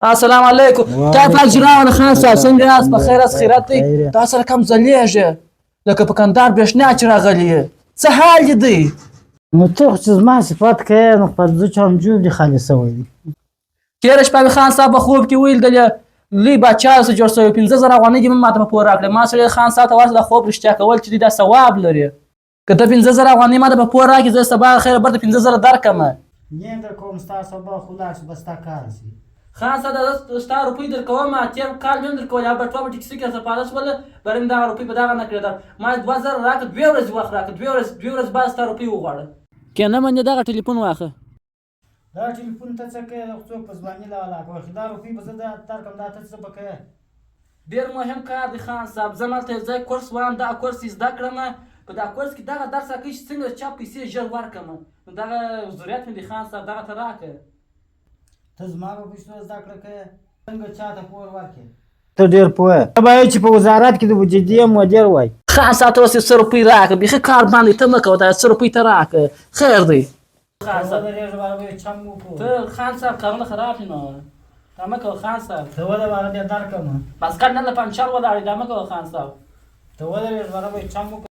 السلام علیکم. ټای پاک جناب خان صاحب څنګه یاست؟ په خیر است خیرات دی؟ تا سره کم ځلیږي لکه په کندهار برېښنا چې راغلې یې. څه حال دې دی؟ نو ته خو چې زما صفت کوې نو خو زه چمجوب دې خالي سوی دي. تېره شپه مې خان صاحب په خوب کې ویل دلې لوی باچا اوسه جوړ شوی 15,000 افغانۍ دې ما ته په پور راکړې. ما سړی خان صاحب ته ورته د خوب رښتیا کول چې دا ثواب لري. که ته 15,000 افغانۍ ما ته په پور راکړې زه سبا خیره برته 15,000 درکړم. نیم در کوم ستا سبا خو لاړ شي بس ستا کار شي. خان صاحب زه ستا روپۍ درکوم تېر کال مې هم درکولې او بټوه په ټکسي کې سپاره شوله بل مې دغه روپۍ په دغه نه کړې ما 2,000 راکړه 2 ورځې وخت راکړه 2 ورځې بعد ستا روپۍ وغواړه. که نه منې دغه ټلیفون واخله. دا ټلیفون ته څه کوې څوک په ځواني لا ولاکه دا روپۍ به زه درکړم دا ته څه به کوې؟ ډېر مهم کار دی خان صاحب. زه هلته یو ځای کورس وایم دغه کورس یې زده کړم په دغه کورس کې دغه درس راکوي چې څنګه چا پیسې ژر ورکړم. نو دغه ضرورت مې دی خان صاحب دغه ته راکړه. ته زما په پښتو زده کړه کوې څنګه چاته پور ورکړې؟ ته ډېر پوه یې. ته به وایې چې په وزارت کې د وجدي مدیر وای. خان صاحب ته اوس یو 100 روپۍ راکړه بیخي کار باندې ته مه کوه دا 100 روپۍ ته راکړه خیر دی. خان صاحب ته خان صاحب کارونه خراب دي نو دا مه کوه خان صاحب. ته ودرېږه بیا درکړم. بس کار نه له پنچر ولاړې دا مه کوه خان صاحب. ته ودرېږه بیا چم وکړه.